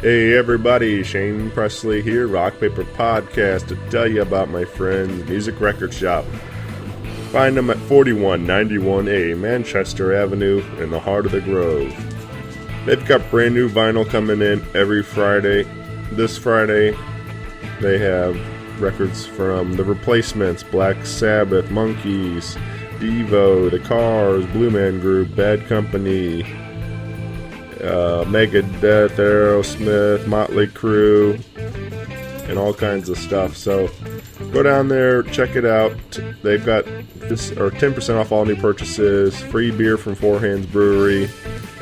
Hey everybody, Shane Presley here, Rock Paper Podcast, to tell you about my friend's music record shop. Find them at 4191A Manchester Avenue in the heart of the Grove. They've got brand new vinyl coming in every Friday. This Friday, they have records from The Replacements, Black Sabbath, Monkees, Devo, The Cars, Blue Man Group, Bad Company, Megadeth, Aerosmith, Motley Crue, and all kinds of stuff. So go down there, check it out. They've got 10% off all new purchases, free beer from Four Hands Brewery,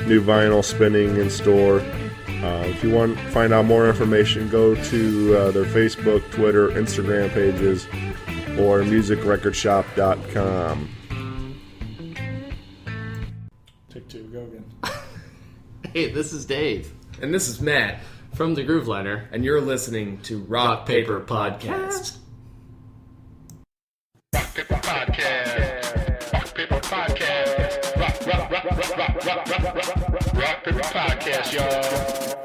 new vinyl spinning in store. If you want to find out more information, go to their Facebook, Twitter, Instagram pages, or musicrecordshop.com. Take two, go again. Hey, this is Dave. And this is Matt. From the Grooveliner. And you're listening to Rock Paper Podcast. Rock Paper Podcast. Rock Paper Podcast. Rock Paper Podcast, y'all.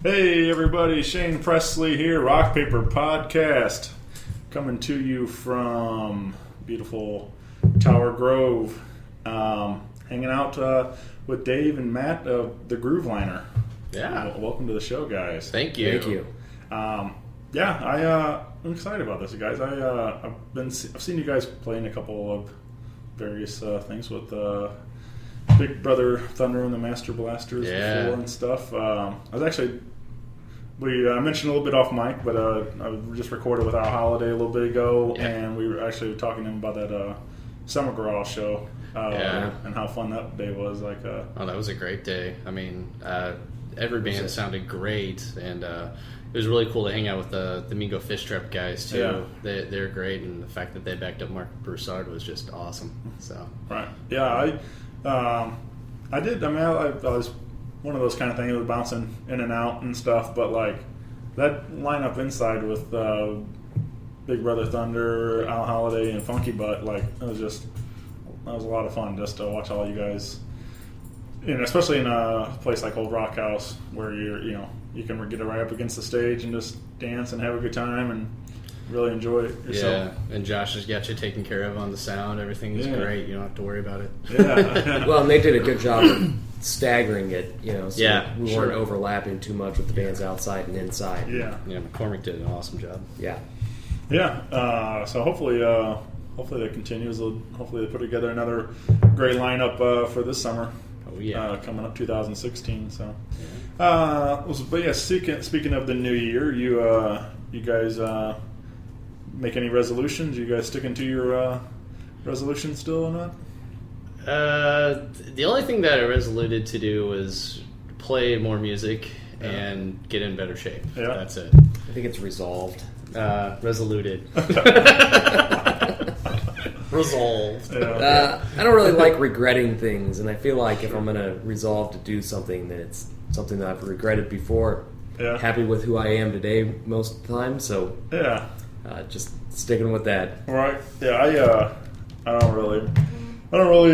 Hey everybody, Shane Presley here, Rock Paper Podcast, coming to you from beautiful Tower Grove, hanging out with Dave and Matt of the Grooveliner. Yeah. Welcome to the show, guys. Thank you. Thank you. I'm excited about this, guys. I've seen you guys playing a couple of various things with Big Brother Thunder and the Master Blasters before and stuff. I mentioned a little bit off mic, but I just recorded with our Holiday a little bit ago, and we were actually talking to him about that Summer Garage show and how fun that day was. Oh, that was a great day. I mean, every band sounded great, and it was really cool to hang out with the Mingo Fish Trap guys too. Yeah. They're great, and the fact that they backed up Mark Broussard was just awesome. So right, yeah, I did. I mean, I was one of those kind of things, was bouncing in and out and stuff. But like that lineup inside with Big Brother Thunder, Al Holiday, and Funky Butt, like that was a lot of fun just to watch all you guys. And especially in a place like Old Rock House, where you can get right up against the stage and just dance and have a good time and really enjoy it yourself. Yeah, and Josh has got you taken care of on the sound. Everything is great. You don't have to worry about it. Yeah. Well, and they did a good job of staggering it, so we weren't Sure. overlapping too much with the bands outside and inside. Yeah. Yeah, McCormick did an awesome job. Yeah. Yeah. So hopefully that continues. Hopefully they put together another great lineup for this summer. Oh yeah, coming up 2016. So, but yeah, speaking of the new year, you guys make any resolutions? You guys sticking to your resolutions still or not? The only thing that I resoluted to do was play more music and get in better shape. Yeah. That's it. I think it's resolved. Resoluted. Resolved. Yeah. I don't really like regretting things, and I feel like if I'm going to resolve to do something, then it's something that I've regretted before. Yeah. Happy with who I am today most of the time, so Yeah. just sticking with that. Right. Yeah. I don't really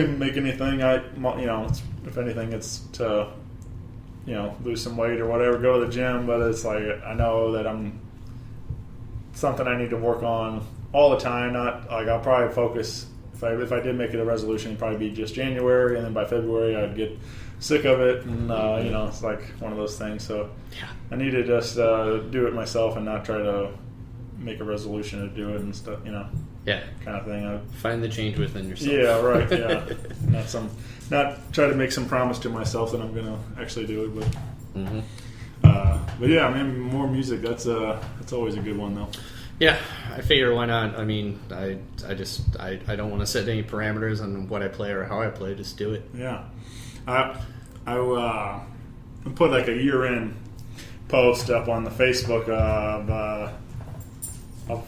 make anything. If anything, it's to lose some weight or whatever, go to the gym. But it's like I know that I'm something I need to work on all the time. Not like I'll probably focus if I did make it a resolution, it'd probably be just January, and then by February I'd get sick of it, and it's like one of those things. So I need to just do it myself and not try to make a resolution to do it and stuff. Yeah. Kind of thing. Find the change within yourself. Yeah, right. Yeah, not try to make some promise to myself that I'm going to actually do it. But yeah, I mean, more music. That's always a good one, though. Yeah, I figure why not? I mean, I don't want to set any parameters on what I play or how I play. Just do it. Yeah, I put like a year-end post up on the Facebook of I've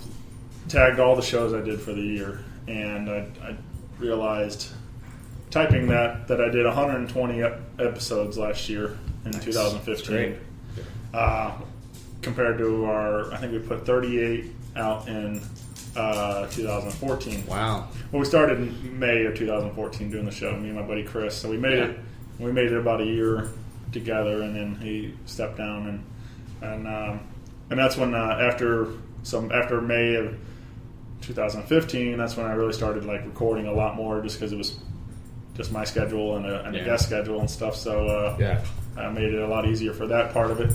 tagged all the shows I did for the year, and I realized typing that I did 120 episodes last year in 2015. Compared to I think we put 38 out in 2014. Wow. Well, we started in May of 2014 doing the show, me and my buddy Chris. So we made it about a year together, and then he stepped down, and that's when after May of 2015, that's when I really started like recording a lot more, just because it was just my schedule and a guest schedule and stuff. So I made it a lot easier for that part of it.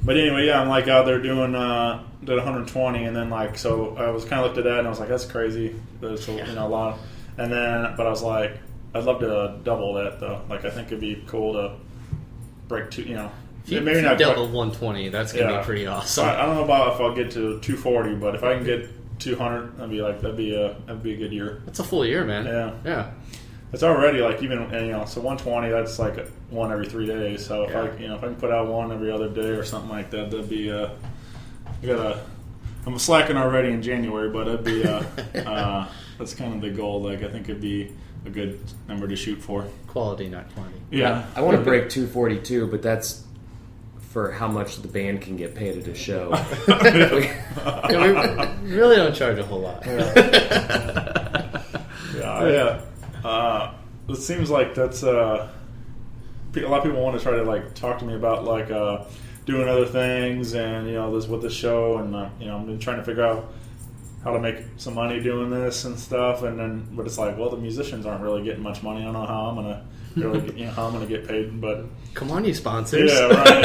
But anyway, I'm like out there doing did 120, and then like so I was kind of looked at that and I was like, that's crazy. There's a lot, and then but I was like, I'd love to double that though. Like I think it'd be cool to break two. If you maybe not double 120, that's gonna be pretty awesome. I don't know about if I'll get to 240, but if I can get 200, that'd be a good year. That's a full year, man. Yeah. It's already like even so 120. That's like one every 3 days. So if I can put out one every other day or something like that, that'd be I'm slacking already in January, but it'd be that's kind of the goal. Like I think it'd be a good number to shoot for. Quality, not quantity. Yeah, I want to break 242, but that's for how much the band can get paid at a show. We really don't charge a whole lot. It seems like that's a lot of people want to try to like talk to me about like doing other things, and this with the show, and I've been trying to figure out how to make some money doing this and stuff, but it's like, well, the musicians aren't really getting much money. I don't know how I'm gonna really how I'm gonna get paid, but come on, you sponsors. Yeah, right.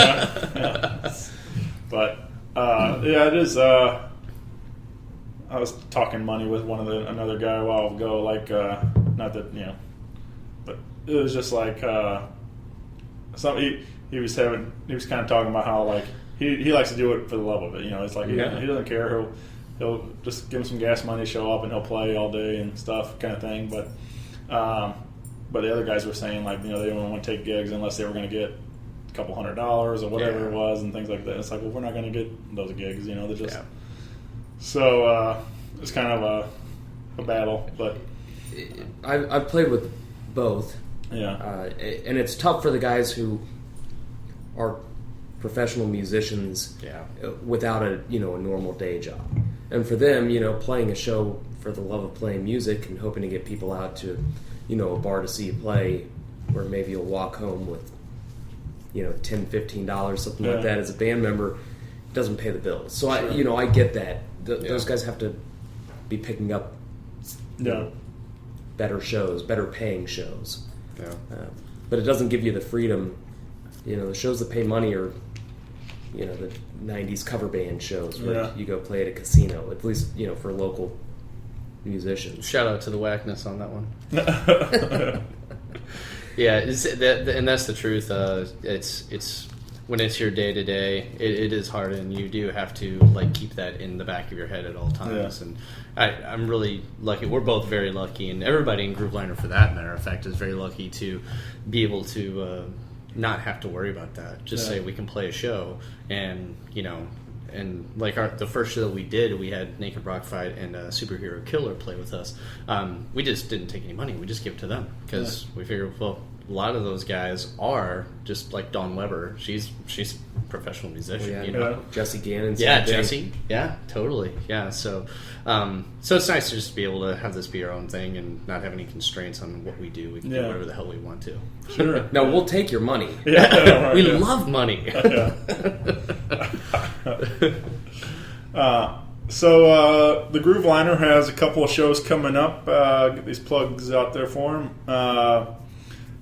Yeah. But it is. I was talking money with another guy a while ago, like not that but it was just like he was kind of talking about how like he likes to do it for the love of it. It's like he doesn't care. He'll just give him some gas money, show up, and he'll play all day and stuff, kind of thing. But the other guys were saying like they don't want to take gigs unless they were going to get a couple $100 or whatever it was, and things like that. It's like, well, we're not going to get those gigs. They're just so it's kind of a battle. But I've played with both. Yeah, and it's tough for the guys who are professional musicians without a normal day job. And for them, playing a show for the love of playing music and hoping to get people out to, a bar to see you play, where maybe you'll walk home with, $10, $15, something like that as a band member, doesn't pay the bills. So sure. I get that. Those guys have to be picking up better shows, better paying shows. Yeah. But it doesn't give you the freedom. The shows that pay money are, the 90s cover band shows where you go play at a casino, at least, for local musicians. Shout out to the whackness on that one. Yeah, and that's the truth. It's when it's your day to day, it is hard, and you do have to like keep that in the back of your head at all times. And I'm really lucky. We're both very lucky, and everybody in Grooveliner, for that matter of fact, is very lucky to be able to not have to worry about that. Just say we can play a show, and and like the first show that we did, we had Naked Rock Fight and Superhero Killer play with us. We just didn't take any money. We just give it to them because we figured, well, a lot of those guys are just like Dawn Weber. She's a professional musician. Jesse Gannon. Jesse. Yeah, totally. Yeah, so it's nice to just be able to have this be our own thing and not have any constraints on what we do. We can do whatever the hell we want to. Sure. No, we'll take your money. We love money. So the Grooveliner has a couple of shows coming up. Get these plugs out there for them.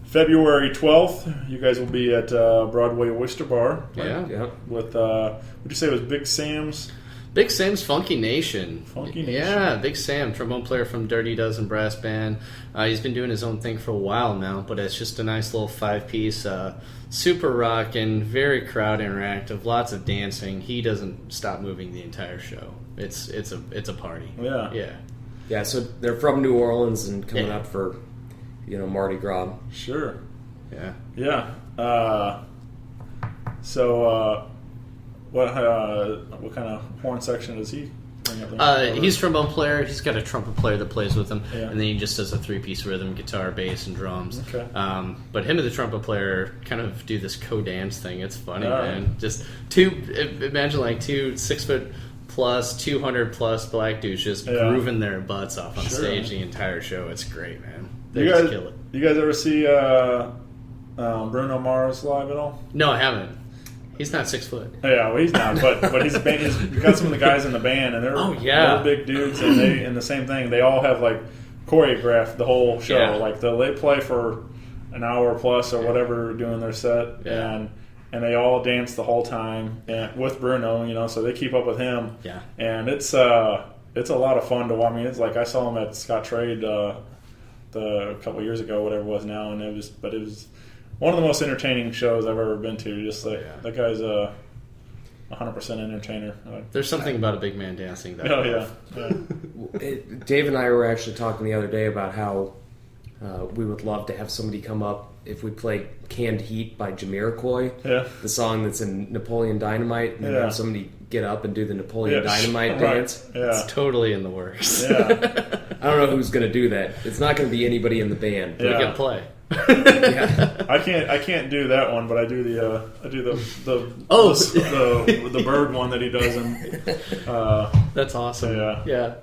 February 12th, you guys will be at Broadway Oyster Bar. Yeah. With, would you say it was Big Sam's? Big Sam's Funky Nation. Funky Nation. Yeah, Big Sam, trombone player from Dirty Dozen Brass Band. He's been doing his own thing for a while now, but it's just a nice little 5-piece, super rockin', very crowd interactive, lots of dancing. He doesn't stop moving the entire show. It's a party. Yeah. So they're from New Orleans and coming up for Mardi Gras. Sure. Yeah. So what kind of horn section does he bring up? He's a trombone player. He's got a trumpet player that plays with him, and then he just does a 3-piece rhythm: guitar, bass, and drums. Okay. But him and the trumpet player kind of do this co-dance thing. It's funny, man. Just imagine like two 6-foot plus 200 plus black dudes just grooving their butts off on stage the entire show. It's great, man. They just kill it. You guys ever see Bruno Mars live at all? No, I haven't. He's not 6 foot. Yeah, well, he's not. But he's got some of the guys in the band, and they're big dudes, and the same thing. They all have like choreographed the whole show. Yeah. Like they play for an hour plus or whatever doing their set, and they all dance the whole time with Bruno. So they keep up with him. Yeah, and it's a lot of fun to watch. I mean, it's like I saw him at Scott Trade a couple years ago, whatever it was now, and it was one of the most entertaining shows I've ever been to. Just like that guy's 100% entertainer. There's something about a big man dancing. That Dave and I were actually talking the other day about how we would love to have somebody come up if we play Canned Heat by Jamiroquai, the song that's in Napoleon Dynamite, and have somebody get up and do the Napoleon Dynamite dance. It's totally in the works. I don't know who's going to do that. It's not going to be anybody in the band. We can play. I can't do that one, but I do the bird one that he does. That's awesome. Yeah.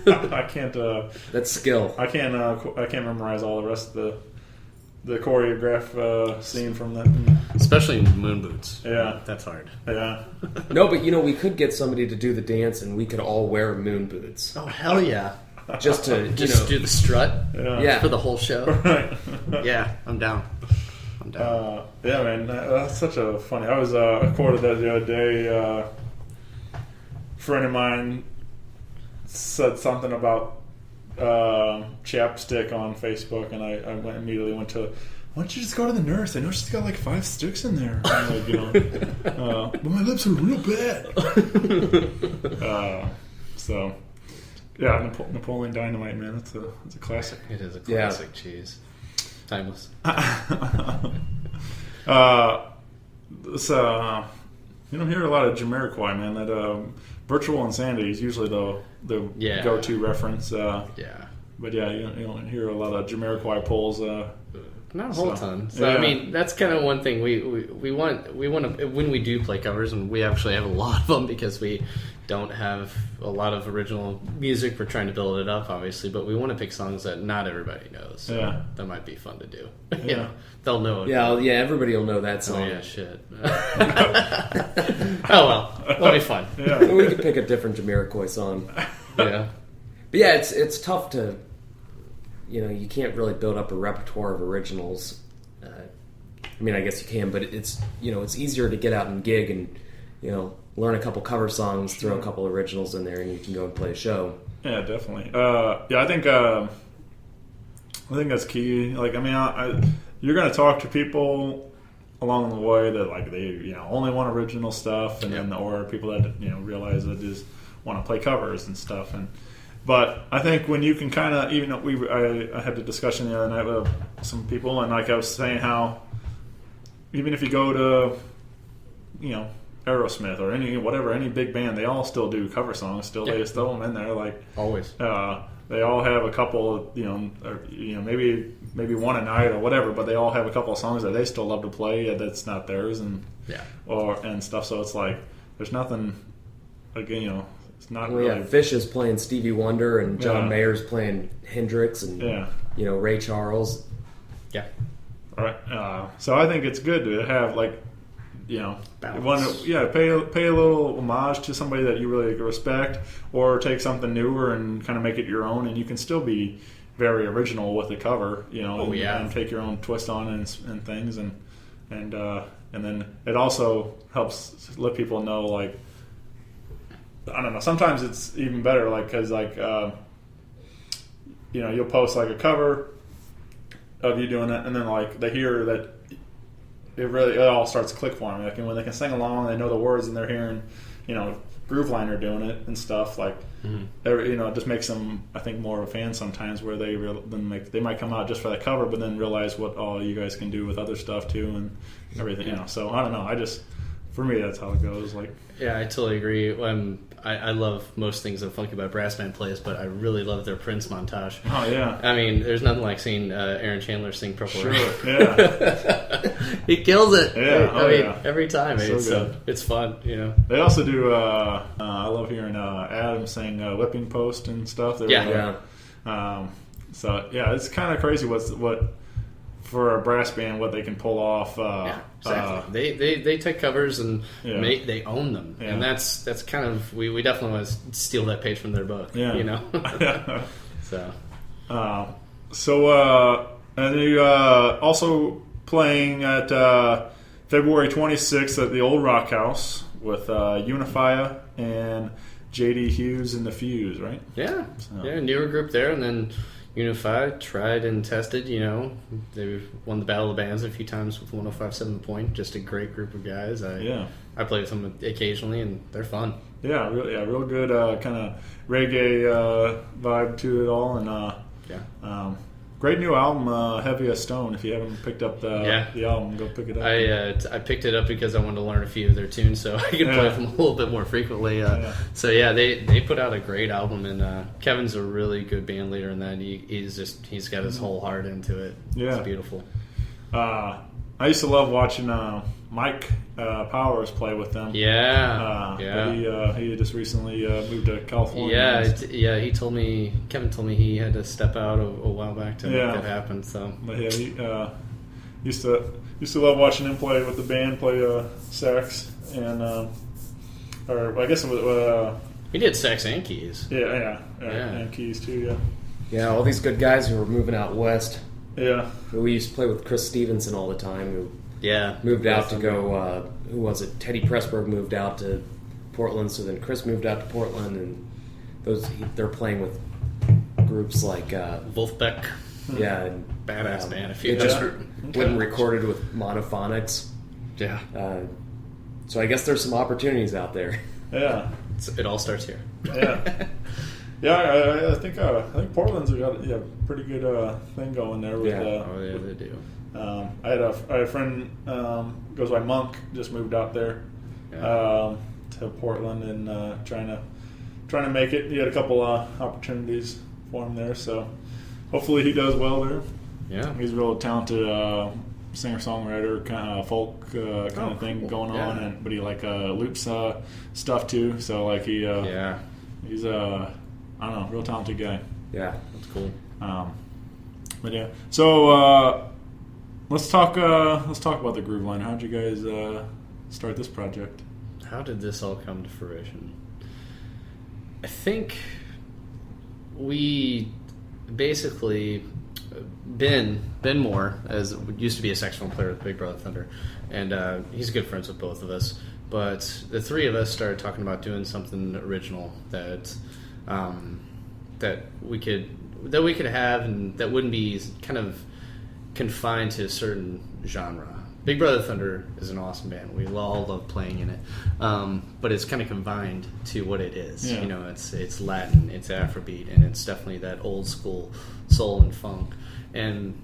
I can't. That's skill. I can't memorize all the rest of the choreograph scene from that. Especially in moon boots. Yeah. That's hard. Yeah. No, but we could get somebody to do the dance, and we could all wear moon boots Oh, hell yeah. just to Just do the strut Yeah. for the whole show. Right. Yeah, I'm down. Yeah, man, that's such a funny. I was quoted that the other day. A friend of mine said something about chapstick on Facebook, and I immediately went to, why don't you just go to the nurse? I know she's got like 5 sticks in there. I'm like, but my lips are real bad. So, yeah, Napoleon Dynamite, man, that's a classic. It is a classic cheese. Timeless. So you don't hear a lot of Jamiroquai, man. That Virtual Insanity is usually the go-to reference. Yeah. But yeah, you don't hear a lot of Jamiroquai pulls. Not a whole ton. So yeah. I mean, that's kind of one thing we want to, when we do play covers, and we actually have a lot of them because we don't have a lot of original music. We're trying to build it up, obviously, but we want to pick songs that not everybody knows. So yeah, that might be fun to do. Yeah, they'll know it. Yeah, everybody will know that song. Oh yeah, shit. Oh well, it'll be fun. Yeah, we could pick a different Jamiroquai song. Yeah, but yeah, it's tough to. You can't really build up a repertoire of originals. I mean, I guess you can, but it's it's easier to get out and gig and learn a couple cover songs, throw a couple originals in there, and you can go and play a show. Yeah, definitely. I think that's key. Like, I mean, you're going to talk to people along the way that like they only want original stuff, and then or people that realize that just want to play covers and stuff. But I think when you can kind of, I had a discussion the other night with some people, and like I was saying how even if you go to, Aerosmith or any big band, they all still do cover songs. They throw them in there, like always. They all have a couple, maybe one a night or whatever, but they all have a couple of songs that they still love to play that's not theirs, and stuff. So it's like there's nothing, again, it's not really. Yeah, Fish is playing Stevie Wonder, and John Mayer's playing Hendrix, and Ray Charles. Yeah. All right. So I think it's good to have balance. Pay a little homage to somebody that you really respect, or take something newer and kind of make it your own, and you can still be very original with the cover, and take your own twist on it and things, and then it also helps let people know, like, I don't know, sometimes it's even better, like, because like you'll post like a cover of you doing it, and then like they hear that it all starts to click for them. Like, and when they can sing along, they know the words, and they're hearing, Grooveliner doing it and stuff. Like, it just makes them, I think, more of a fan sometimes. Where they might come out just for that cover, but then realize what all you guys can do with other stuff too, and everything. So I don't know. For me, that's how it goes. Like, yeah, I totally agree. I love most things that Funky by Brass Band plays, but I really love their Prince montage. Oh yeah. I mean, there's nothing like seeing Aaron Chandler sing Purple Rain. Yeah. He kills it. Yeah. Every time. So good. It's fun. They also do. I love hearing Adam sing "Whipping Post" and stuff. So yeah, it's kind of crazy what for a brass band what they can pull off. Exactly. They take covers and they own them, and that's kind of we definitely want to steal that page from their book. Yeah. So and you also playing at February 26th at the Old Rock House with Unifia and JD Hughes and the Fuse, right? Yeah. Yeah, newer group there, and then Unified, tried and tested, They've won the Battle of the Bands a few times with 105.7 Point. Just a great group of guys. I play with them occasionally, and they're fun. Yeah, real good kind of reggae vibe to it all, and great new album, Heavy as Stone. If you haven't picked up the album, go pick it up. I picked it up because I wanted to learn a few of their tunes so I could play with them a little bit more frequently. So they put out a great album, and Kevin's a really good band leader in that. He's got his whole heart into it. Yeah. It's beautiful. I used to love watching Mike Powers play with them. But he just recently moved to California. Kevin told me he had to step out a while back to make that happen. So, but Used to love watching him play with the band, play sax and or I guess it was he did sax and keys. Yeah, and keys too. Yeah. Yeah, all these good guys who were moving out west. Yeah. We used to play with Chris Stevenson all the time, who moved out to go, who was it? Teddy Pressburg moved out to Portland, so then Chris moved out to Portland, and they're playing with groups like Wolfbeck. Yeah. And, badass band. If you it just went and recorded with Monophonics. Yeah. So I guess there's some opportunities out there. Yeah. It all starts here. Yeah. Yeah, I think Portland's got a pretty good thing going there. With, they do. I had a friend goes by Monk, just moved out there to Portland and trying to make it. He had a couple opportunities for him there, so hopefully he does well there. Yeah, he's a real talented singer-songwriter, kind of folk kind of thing going on, but he loops stuff too. So he's I don't know, real talented guy. Yeah, that's cool. But yeah, so let's talk about the Grooveliner. How'd you guys start this project? How did this all come to fruition? I think we basically Ben Moore, as used to be a saxophone player with Big Brother Thunder, and he's good friends with both of us. But the three of us started talking about doing something original that we could have, and that wouldn't be kind of confined to a certain genre. Big Brother Thunder is an awesome band. We all love playing in it, but it's kind of confined to what it is. Yeah. You know, it's Latin, it's Afrobeat, and it's definitely that old school soul and funk. And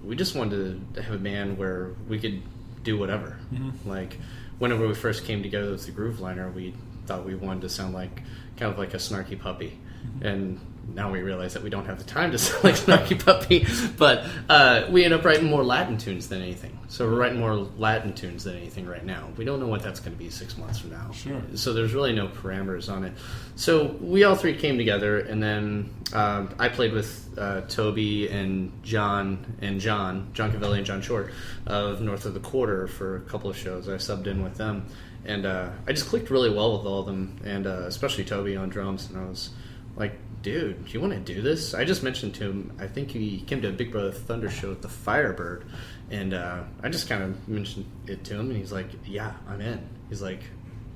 we just wanted to have a band where we could do whatever. Mm-hmm. Like whenever we first came together with the Grooveliner, we thought we wanted to sound kind of like a snarky puppy. And now we realize that we don't have the time to sound like Snarky Puppy, but we end up writing more Latin tunes than anything. So we're writing more Latin tunes than anything right now. We don't know what that's going to be 6 months from now. Sure. So there's really no parameters on it. So we all three came together, and then I played with Toby and John Cavelli and John Short of North of the Quarter for a couple of shows. I subbed in with them, and I just clicked really well with all of them, and especially Toby on drums, and I was like, dude, do you want to do this? I just mentioned to him, I think he came to a Big Brother Thunder show at the Firebird, and I just kind of mentioned it to him, and he's like, yeah, I'm in. He's like,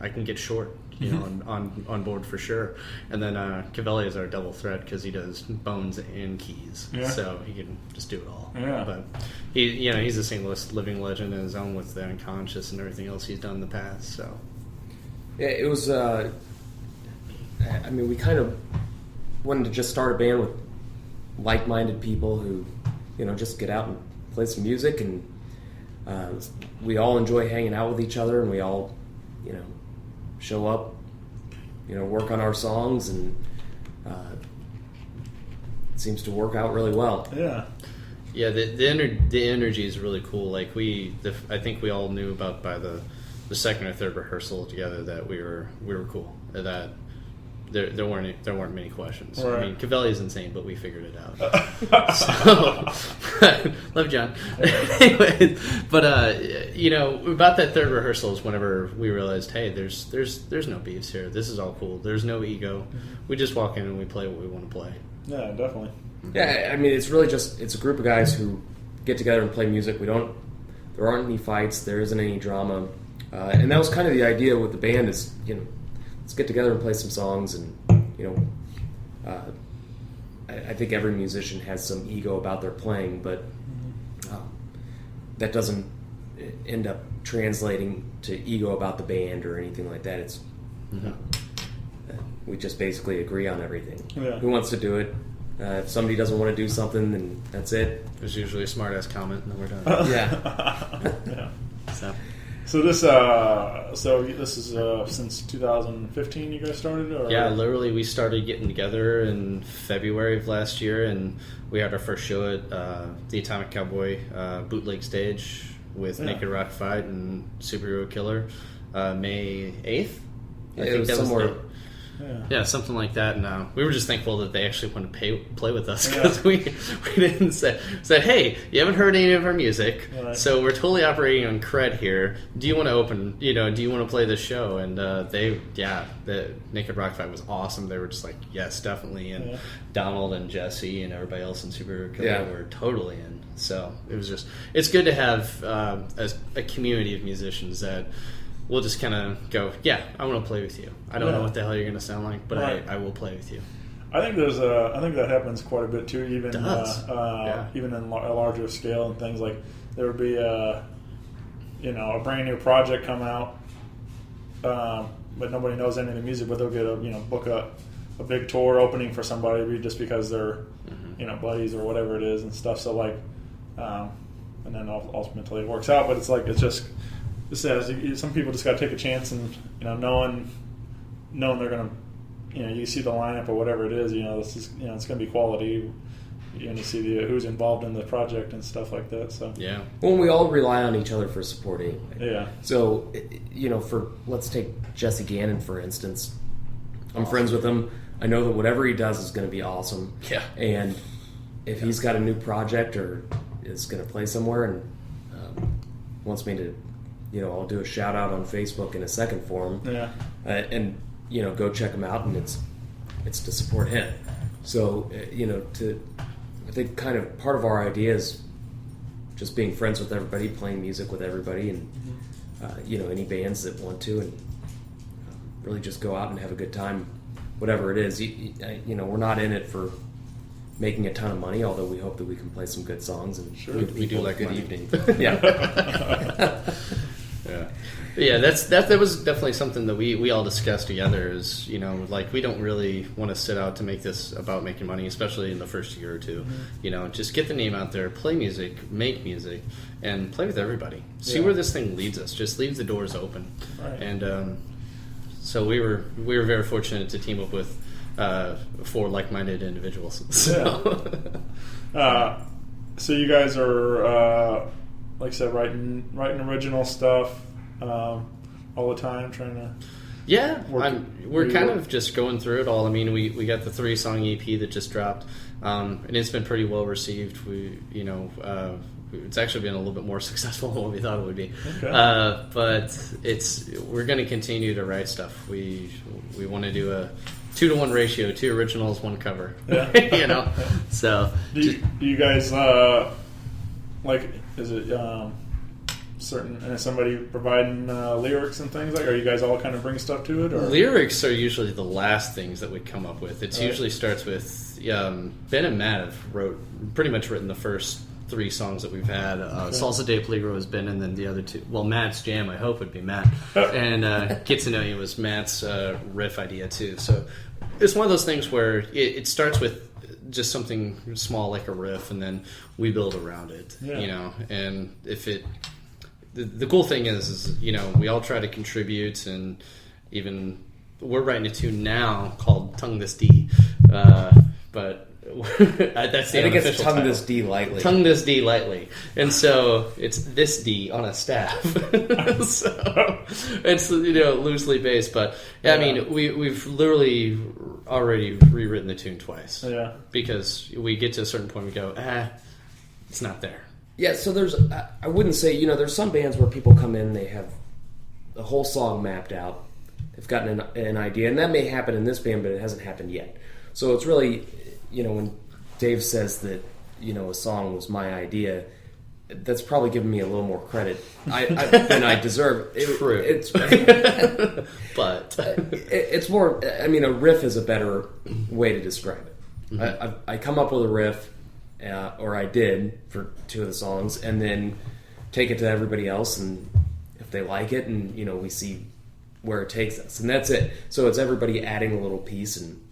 I can get Short, on board for sure. And then Cavelli is our double threat because he does bones and keys, so he can just do it all. Yeah. But he's a St. Louis living legend in his own with the Unconscious and everything else he's done in the past. So yeah, it was. We kind of wanted to just start a band with like-minded people who, just get out and play some music, and we all enjoy hanging out with each other, and we all, show up, work on our songs, and it seems to work out really well. Yeah. Yeah, the energy is really cool. Like I think we all knew about by the second or third rehearsal together that we were cool. That there weren't many questions. Right. I mean, Cavelli is insane, but we figured it out. So, love John. Anyway, but about that third rehearsal is whenever we realized, hey, there's no beefs here. This is all cool. There's no ego. We just walk in and we play what we want to play. Yeah, definitely. Yeah, it's really it's a group of guys who get together and play music. There aren't any fights. There isn't any drama, and that was kind of the idea with the band. Is let's get together and play some songs, and I think every musician has some ego about their playing, but that doesn't end up translating to ego about the band or anything like that. It's we just basically agree on everything. Yeah. Who wants to do it? If somebody doesn't want to do something, then that's it. There's usually a smart-ass comment, and then we're done. Yeah. So this is since 2015 you guys started? Or? Yeah, literally we started getting together in February of last year, and we had our first show at the Atomic Cowboy bootleg stage with Naked Rock Fight and Superhero Killer May 8th. It was somewhere Yeah, something like that. And we were just thankful that they actually wanted to play with us, because we didn't said, hey, you haven't heard any of our music, so we're totally operating on cred here. Do you want to open? Do you want to play this show? And the Naked Rock Fight was awesome. They were just like, yes, definitely. And Donald and Jesse and everybody else in Super Killer were totally in. So it's good to have a community of musicians that we'll just kind of go, I want to play with you. I don't know what the hell you're going to sound like, but I will play with you. I think that happens quite a bit too, even even in a larger scale and things. Like there would be a brand new project come out, but nobody knows any of the music, but they'll get book a big tour opening for somebody just because they're buddies or whatever it is and stuff. So like, and then ultimately it works out. But it's like some people just got to take a chance and knowing they're gonna you see the lineup or whatever it is, this is it's gonna be quality. You see who's involved in the project and stuff like that. So well, we all rely on each other for support anyway. Yeah. So let's take Jesse Gannon for instance. I'm friends with him. I know that whatever he does is going to be awesome. Yeah. And if he's got a new project or is going to play somewhere and wants me to, I'll do a shout out on Facebook in a second for him. Yeah. And go check him out, and it's to support him. So I think kind of part of our idea is just being friends with everybody, playing music with everybody, and any bands that want to, and really just go out and have a good time, whatever it is. We're not in it for making a ton of money, although we hope that we can play some good songs and we do like good money. evening. Yeah. Yeah, that was definitely something that we all discussed together. Is we don't really want to set out to make this about making money, especially in the first year or two. Just get the name out there, play music, make music, and play with everybody. See where this thing leads us. Just leave the doors open. Right. And so we were very fortunate to team up with 4 like-minded individuals. So. Yeah. So you guys are like I said, writing original stuff. All the time, trying to we're kind of just going through it all. I mean, we got the 3-song EP that just dropped, and it's been pretty well received. It's actually been a little bit more successful than what we thought it would be. Okay. But we're going to continue to write stuff. We want to do a 2-to-1 ratio, 2 originals, 1 cover. Yeah. So do you guys is it certain somebody providing lyrics and things are you guys all kind of bring stuff to it? Or? Lyrics are usually the last things that we come up with. It usually starts with Ben and Matt have pretty much written the first 3 songs that we've had. Salsa De Peligro has been, and then the other 2. Well, Matt's jam, I hope, would be Matt. And Get to Know You was Matt's riff idea, too. So it's one of those things where it starts with just something small like a riff, and then we build around it, And if it... The cool thing is we all try to contribute, and even we're writing a tune now called Tongue This D, but that's the unofficial it's Tongue title. This D Lightly. Tongue This D Lightly. And so it's this D on a staff. So it's loosely based, but I mean we've literally already rewritten the tune twice. Yeah. Because we get to a certain point, we go, it's not there. Yeah, so I wouldn't say, there's some bands where people come in, they have the whole song mapped out, they've gotten an idea, and that may happen in this band, but it hasn't happened yet. So it's really, when Dave says that, a song was my idea, that's probably giving me a little more credit than I deserve. True. But it's more, a riff is a better way to describe it. Mm-hmm. I come up with a riff, or I did for 2 of the songs, and then take it to everybody else, and if they like it, and we see where it takes us, and that's it. So it's everybody adding a little piece and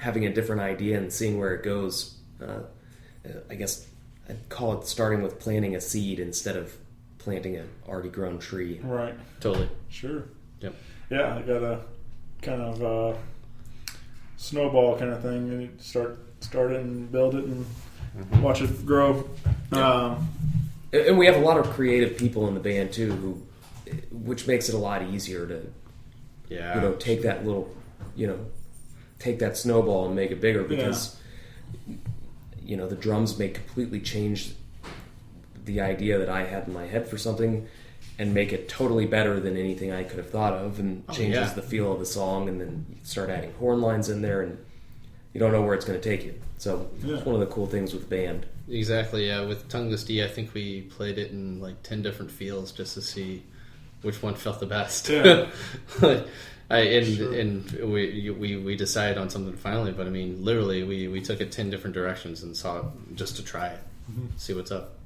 having a different idea and seeing where it goes. I guess I'd call it starting with planting a seed instead of planting an already grown tree. Right. Totally. Sure. Yep. Yeah, I got a kind of snowball kind of thing. You start it and build it and watch it grow. Yeah. And we have a lot of creative people in the band too, which makes it a lot easier to, take that little, take that snowball and make it bigger because the drums may completely change the idea that I had in my head for something and make it totally better than anything I could have thought of, and changes the feel of the song, and then you start adding horn lines in there, and you don't know where it's going to take you. So it's one of the cool things with the band. Exactly, yeah. With Tongueless D, I think we played it in like 10 different feels just to see which one felt the best. Yeah. We decided on something finally, but I mean, literally, we took it 10 different directions and saw it just to try it, see what's up.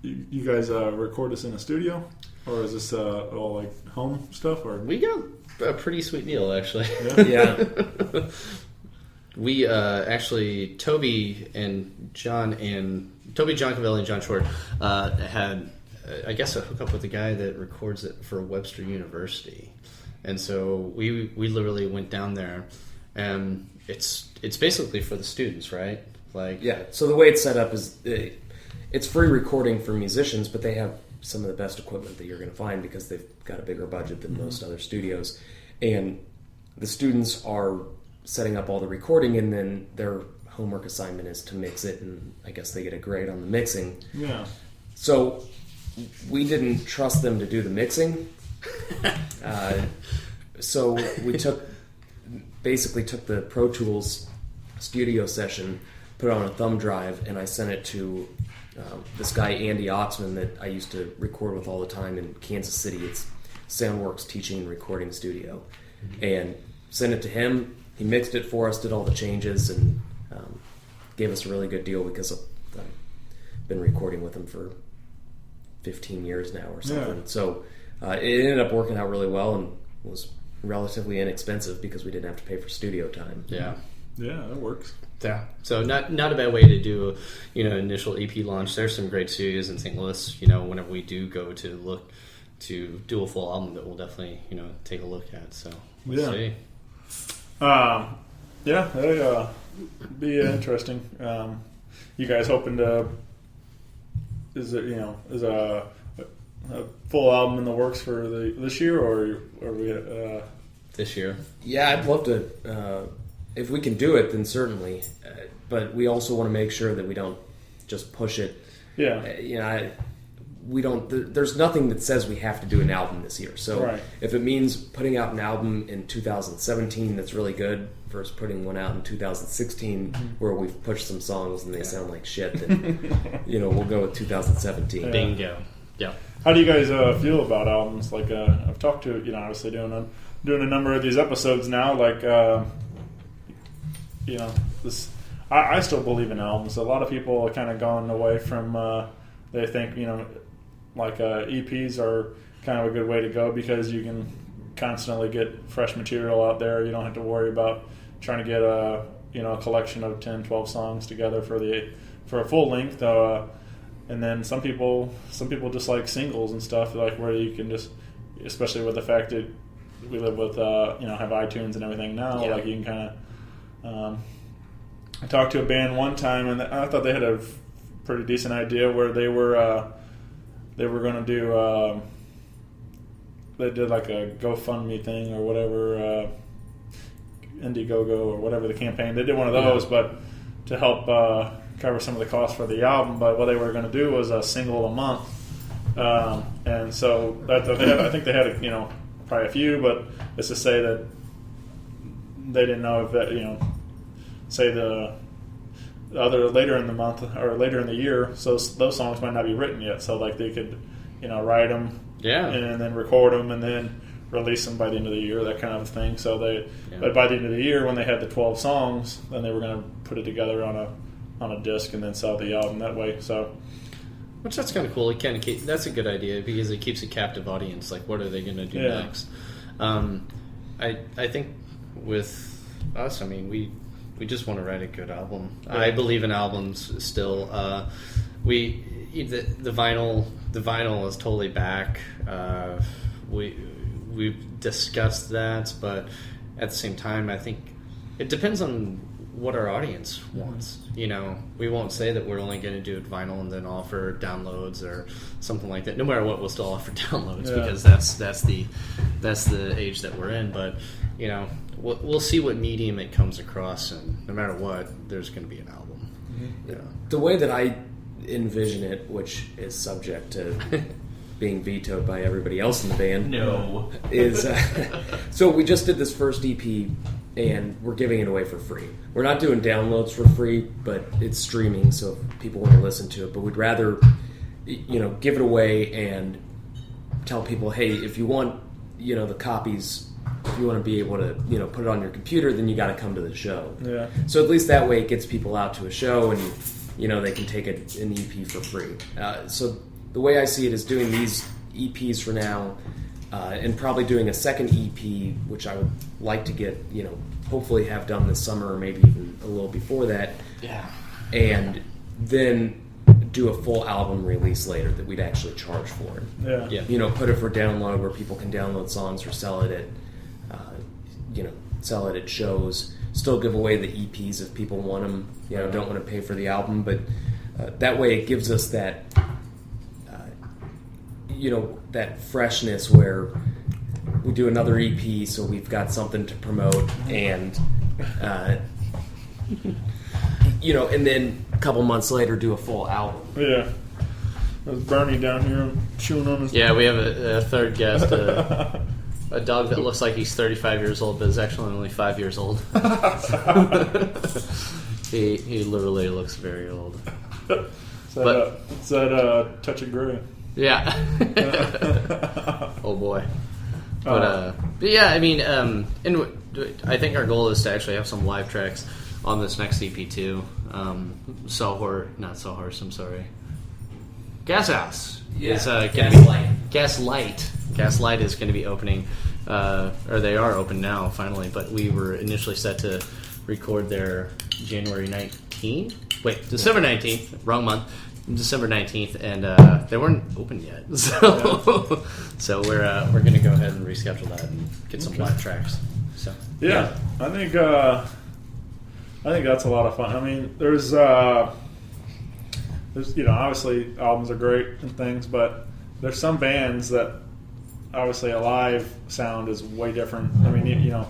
You guys record this in a studio, or is this all like home stuff? Or we got a pretty sweet deal, actually. Yeah. We actually, Toby, John Cavelli and John Short had, I guess, a hookup with the guy that records it for Webster University, and so we literally went down there, and it's basically for the students, right? Like, yeah. So the way it's set up is it's free recording for musicians, but they have some of the best equipment that you're going to find because they've got a bigger budget than most other studios, and the students are setting up all the recording, and then their homework assignment is to mix it, and I guess they get a grade on the mixing. Yeah. So we didn't trust them to do the mixing, so we basically took the Pro Tools studio session, put it on a thumb drive, and I sent it to this guy Andy Oxman that I used to record with all the time in Kansas City. It's Soundworks Teaching and Recording Studio, and sent it to him. He mixed it for us, did all the changes, and gave us a really good deal because I've been recording with him for 15 years now or something. Yeah. So it ended up working out really well and was relatively inexpensive because we didn't have to pay for studio time. Yeah. Yeah, that works. Yeah. So not a bad way to do initial EP launch. There's some great studios in St. Louis, whenever we do go to look to do a full album that we'll definitely, take a look at. So let's see. Yeah, that'd be interesting. You guys hoping to? Is a full album in the works for this year, or are we this year? Yeah, I'd love to. If we can do it, then certainly. But we also want to make sure that we don't just push it. Yeah. We don't. There's nothing that says we have to do an album this year. So if it means putting out an album in 2017 that's really good versus putting one out in 2016 where we've pushed some songs and they sound like shit, then we'll go with 2017. Bingo. Yeah. How do you guys feel about albums? Like I've talked to obviously doing a number of these episodes now. Like this. I still believe in albums. A lot of people are kind of gone away from. They think like EPs are kind of a good way to go because you can constantly get fresh material out there. You don't have to worry about trying to get a collection of 10, 12 songs together for a full length. And then some people just like singles and stuff, like where you can just, especially with the fact that we live with have iTunes and everything now. Yeah. Like you can kind of. I talked to a band one time and I thought they had a pretty decent idea where they were going to do. They did like a GoFundMe thing or whatever, Indiegogo or whatever the campaign. They did one of those, but to help cover some of the costs for the album. But what they were going to do was a single a month, and so I think they had probably a few, but it's to say that they didn't know if that say the other later in the month or later in the year, so those songs might not be written yet. So like they could write them. Yeah. And then record them and then release them by the end of the year, that kind of thing. So but by the end of the year, when they had the 12 songs, then they were going to put it together on a disc and then sell the album that way. So, which that's kind of cool. That's a good idea because it keeps a captive audience. Like, what are they going to do next? I think with us, I mean, we just want to write a good album. Yeah. I believe in albums still. The vinyl is totally back. We've discussed that, but at the same time, I think it depends on what our audience wants. You know, we won't say that we're only going to do it vinyl and then offer downloads or something like that. No matter what, we'll still offer downloads because that's the age that we're in. But you know, we'll see what medium it comes across, and no matter what, there's going to be an album. You know. The way that I envision it, which is subject to being vetoed by everybody else in the band, is so we just did this first EP. And we're giving it away for free. We're not doing downloads for free, but it's streaming, so if people want to listen to it. But we'd rather, you know, give it away and tell people, hey, if you want, you know, the copies, if you want to be able to, you know, put it on your computer, then you got to come to the show. Yeah. So at least that way it gets people out to a show, and you know they can take an EP for free. So the way I see it is doing these EPs for now. And probably doing a second EP, which I would like to get, you know, hopefully have done this summer or maybe even a little before that. Yeah. And then do a full album release later that we'd actually charge for it. Yeah. You know, put it for download where people can download songs or sell it at, sell it at shows. Still give away the EPs if people want them. You know, don't want to pay for the album, but that way it gives us that. You know, that freshness where we do another EP, so we've got something to promote, and you know, and then a couple months later do a full album. Yeah, there's Bernie down here chewing on his. Yeah, we have a third guest, a dog that looks like he's 35 years old, but is actually only 5 years old. he literally looks very old. It's that touch of gray. Yeah. Oh boy. But yeah, I mean, and I think our goal is to actually have some live tracks on this next EP too. Gas House is going to be Gaslight is going to be opening, or they are open now finally. But we were initially set to record there December 19th, wrong month. December 19th, and they weren't open yet, so we're going to go ahead and reschedule that and get some live tracks. So yeah. I think that's a lot of fun. I mean, there's you know, obviously albums are great and things, but there's some bands that obviously a live sound is way different. I mean, you know,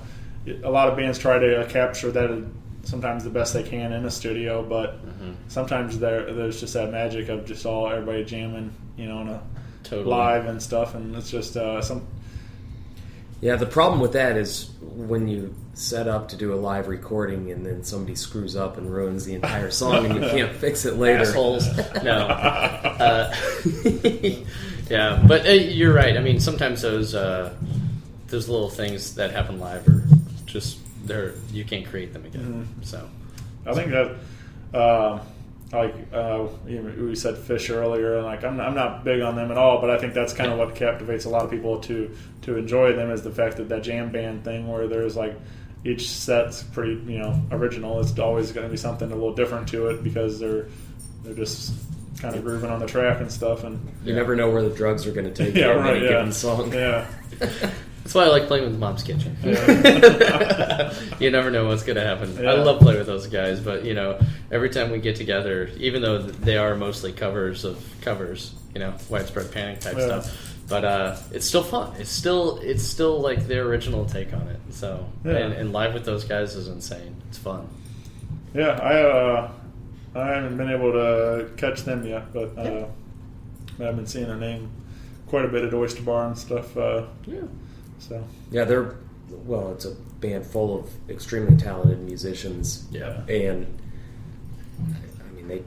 a lot of bands try to capture that. Sometimes the best they can in a studio, but sometimes there's just that magic of just everybody jamming, you know, in a live and stuff, and it's just some. Yeah, the problem with that is when you set up to do a live recording and then somebody screws up and ruins the entire song and you can't fix it later. Assholes. No. Yeah, but you're right. I mean, sometimes those little things that happen live are just. You can't create them again. So, I think that, we said Fish earlier, and like I'm not big on them at all, but I think that's kind of what captivates a lot of people to enjoy them is the fact that jam band thing where there's like each set's pretty original. It's always going to be something a little different to it because they're just kind of grooving on the track and stuff, and you never know where the drugs are going to take you in any given song. Yeah. That's why I like playing with Mom's Kitchen. Yeah. You never know what's going to happen. Yeah. I love playing with those guys, but every time we get together, even though they are mostly covers of covers, Widespread Panic type stuff, but it's still fun. It's still like their original take on it. So and live with those guys is insane. It's fun. Yeah, I haven't been able to catch them yet, but I've been seeing their name quite a bit at Oyster Bar and stuff. So it's a band full of extremely talented musicians. Yeah, and I mean they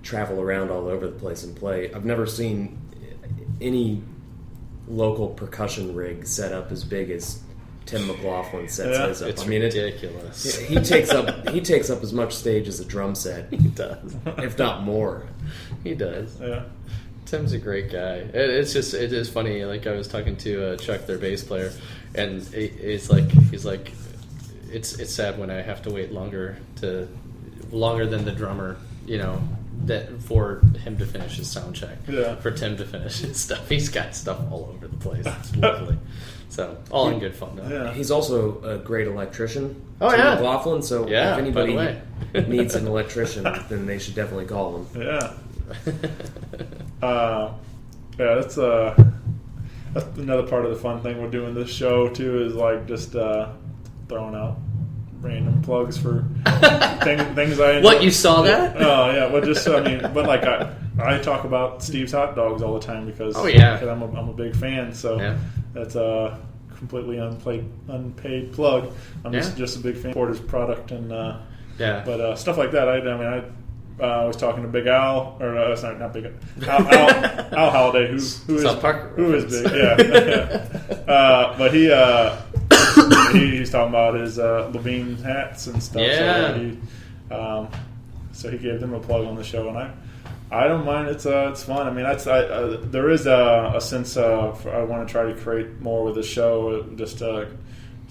travel around all over the place and play. I've never seen any local percussion rig set up as big as Tim McLaughlin sets his up. It's ridiculous. He takes up as much stage as a drum set. He does, if not more. He does. Yeah. Tim's a great guy. It is funny. Like I was talking to Chuck, their bass player, and he's like, it's sad when I have to wait longer than the drummer, that for him to finish his sound check. Yeah. For Tim to finish his stuff. He's got stuff all over the place. It's lovely. So all in good fun though. Yeah. He's also a great electrician. Oh, Tim yeah. McLaughlin. So Yeah, if by the anybody way. needs an electrician, then they should definitely call him. Yeah. That's another part of the fun thing we're doing this show too, is like just throwing out random plugs for things I enjoy. What, you saw that? Oh yeah, well just but like I talk about Steve's hot dogs all the time because because I'm a big fan, so that's a completely unpaid plug. I'm just a big fan of his product and but stuff like that. I was talking to Big Al, or sorry, not Big Al, Al Halliday, who is big, but he's talking about his Levine hats and stuff. Yeah. So he gave them a plug on the show, and I don't mind. It's fun. I mean, there is a sense of I want to try to create more with the show. Just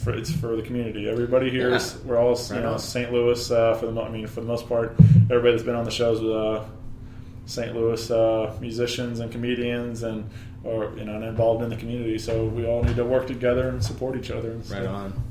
it's for the community. Everybody here is we're all St. Louis for the most part. Everybody that's been on the shows with St. Louis musicians and comedians and involved in the community. So we all need to work together and support each other. And right on.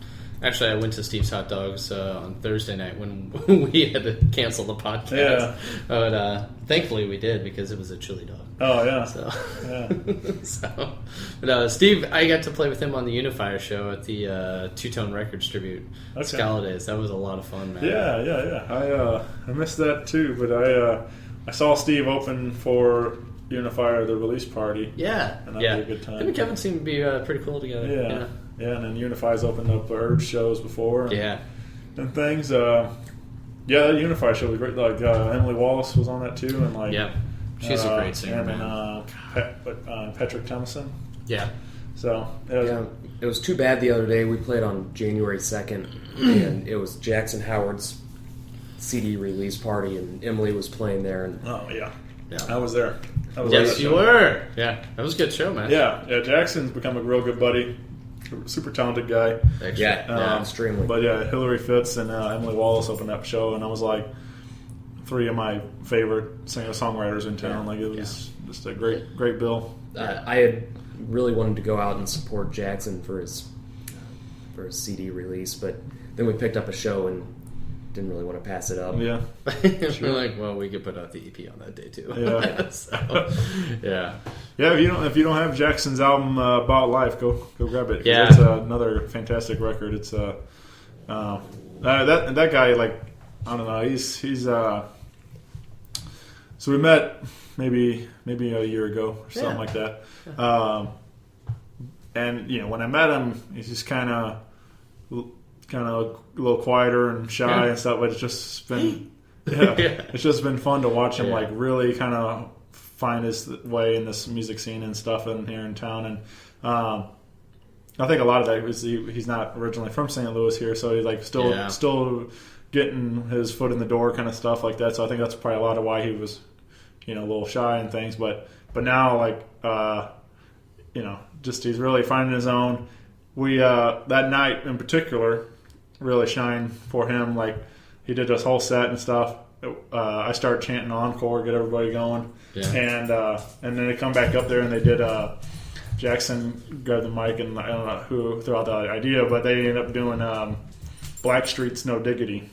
Actually, I went to Steve's Hot Dogs on Thursday night when we had to cancel the podcast. Yeah. But thankfully we did because it was a chili dog. Oh, yeah. So, Yeah. But Steve, I got to play with him on the Unifier show at the Two-Tone Records Tribute Scala Days. That was a lot of fun, man. Yeah. I missed that too, but I saw Steve open for Unifier, the release party. Yeah. And that was a good time. Him and Kevin seemed to be pretty cool together. Yeah, and then Unify's opened up Urge shows before. And things. That Unify show was great. Like Emily Wallace was on that too, and she's a great singer, and Patrick Thomason. Yeah. So it was too bad the other day. We played on January 2nd, and it was Jackson Howard's CD release party, and Emily was playing there. And I was there. Yes, you were. Yeah, that was a good show, man. Yeah. Jackson's become a real good buddy. Super talented guy. Extremely. But Hillary Fitz and Emily Wallace opened up a show, and I was like three of my favorite singer-songwriters in town. Like it was just a great bill. I had really wanted to go out and support Jackson for his CD release, but then we picked up a show and didn't really want to pass it up. Yeah. We're like, well, we could put out the EP on that day too. Yeah. If you don't have Jackson's album About Life, go grab it. Yeah. It's another fantastic record. It's that guy, like, I don't know. He's so we met maybe a year ago or something like that. And when I met him, he's just kind of a little quieter and shy and stuff, but it's just been it's just been fun to watch him like really kind of find his way in this music scene and stuff in here in town. And I think a lot of that was he's not originally from St. Louis here, so he's like still getting his foot in the door kind of stuff like that. So I think that's probably a lot of why he was a little shy and things, but now like just he's really finding his own. We that night in particular really shined for him. Like he did this whole set and stuff. I started chanting encore, get everybody going, and then they come back up there and they did. Jackson grabbed the mic and I don't know who threw out the idea, but they ended up doing Blackstreet's No Diggity.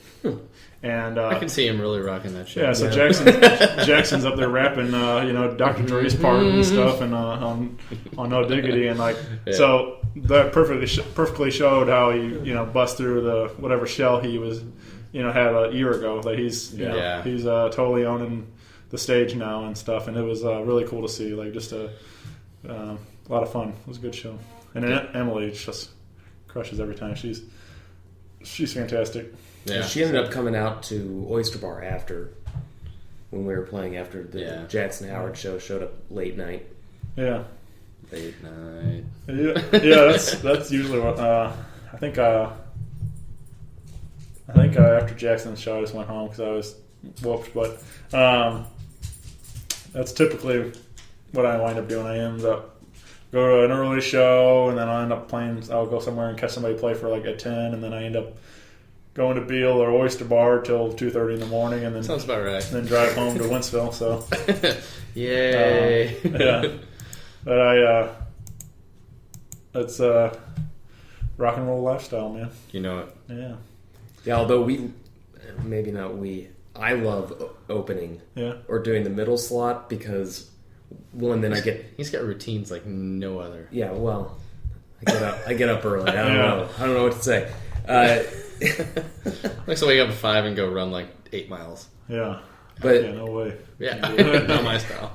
And I can see him really rocking that shit. Yeah, so Jackson's up there rapping, Dr. Dre's part and stuff, and on No Diggity, and so that perfectly showed how he bust through the whatever shell he was had a year ago. That he's he's totally owning the stage now and stuff, and it was really cool to see. Like just a lot of fun. It was a good show, and then Emily just crushes every time. She's fantastic. Yeah. She ended up coming out to Oyster Bar after when we were playing after the Jackson Howard show. Showed up late night. Yeah. Late night. Yeah. That's usually what I think. After Jackson's show, I just went home because I was whooped. But that's typically what I wind up doing. I end up go to an early show, and then I end up playing. I'll go somewhere and catch somebody play for like at 10, and then I end up going to Beale or Oyster Bar till 2:30 in the morning, and then Sounds about right. then drive home to Wentzville. So Yay! yeah, but that's rock and roll lifestyle, man. You know it. Yeah, Yeah, although I love opening yeah. or doing the middle slot because one, then I get He's got routines like no other. well, I get up early. I don't Yeah. know. I don't know what to say. Likes to wake up at 5 and go run like 8 miles. Yeah. But Yeah, no way. Yeah, not my style.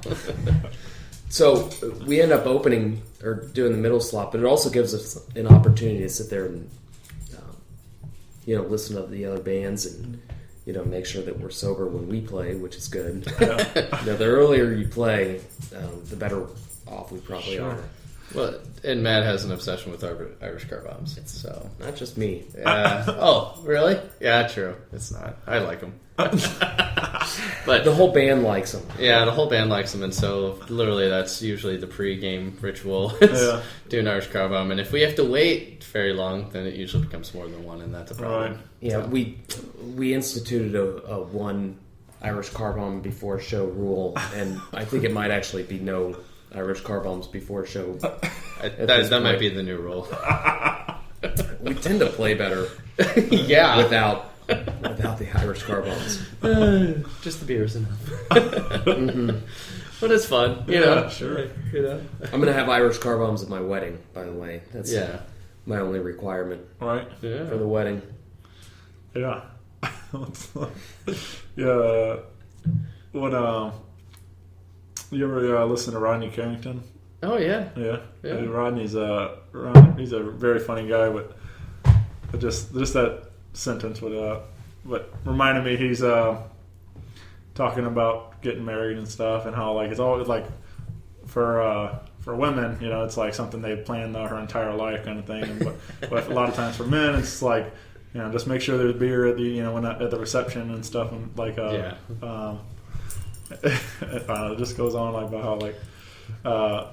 so we end up opening or doing the middle slot, but it also gives us an opportunity to sit there and listen to the other bands and make sure that we're sober when we play, which is good. The earlier you play, the better off we probably Sure. are. Well, and Matt has an obsession with Irish car bombs. So Not just me. oh, really? Yeah, true. It's not. I like them. But The whole band likes them. yeah, the whole band likes them, and so literally that's usually the pre-game ritual. Is Yeah. doing Irish car bomb, and if we have to wait very long, then it usually becomes more than one, and that's a problem. Right. Yeah, we instituted a one Irish car bomb before show rule, and I think it might actually be no Irish car bombs before show. That might be the new rule. We tend to play better Yeah, without the Irish car bombs. just the beer is enough. But it's fun, you know. sure. You know. I'm gonna have Irish car bombs at my wedding. By the way, that's Yeah. my only requirement Right. Yeah. for the wedding. Yeah. Yeah. What? You ever listen to Rodney Carrington? Oh yeah. Yeah. Yeah. Rodney's he's a very funny guy, but just that sentence would but reminded me he's talking about getting married and stuff, and how like it's always like for women, it's like something they plan her entire life kind of thing, and but a lot of times for men it's like just make sure there's beer at the when at the reception and stuff, and like Yeah. it just goes on like about how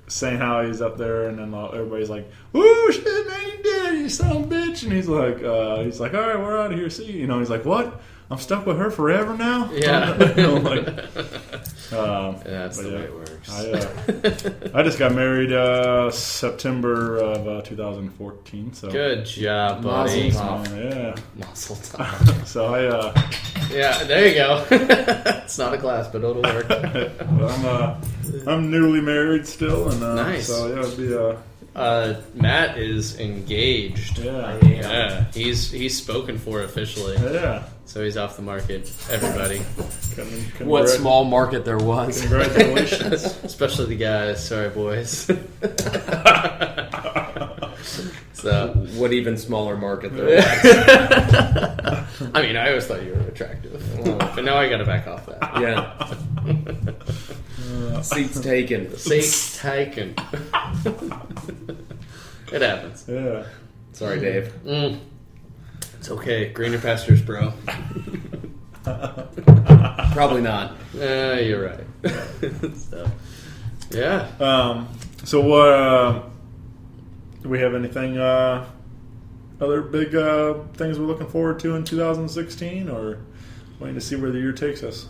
saying how he's up there, and then everybody's like, "Woo, shit, man, you did it, you son of a bitch!" And he's like, "All right, we're out of here. See you." He's like, "What? I'm stuck with her forever now?" Yeah. That's but the yeah, way it works. I just got married September of 2014. So Good job, buddy. Mazel tov. yeah. Mazel tov. So Yeah, there you go. It's not a glass, but it'll work. I'm newly married still, and Nice. So yeah, it'd be Matt is engaged. yeah. Yeah, he's spoken for officially, Yeah. so he's off the market. Everybody, What small market there was. Congratulations. especially the guys. Sorry, boys. So, What even smaller market there was. I mean, I always thought you were attractive, but now I got to back off that. Yeah. Seats taken. Seats taken. It happens. Yeah. Sorry, Dave. It's okay. Greener pastures, bro. Probably not. You're right. So, yeah. So what? Do we have anything? Other big things we're looking forward to in 2016, or waiting to see where the year takes us?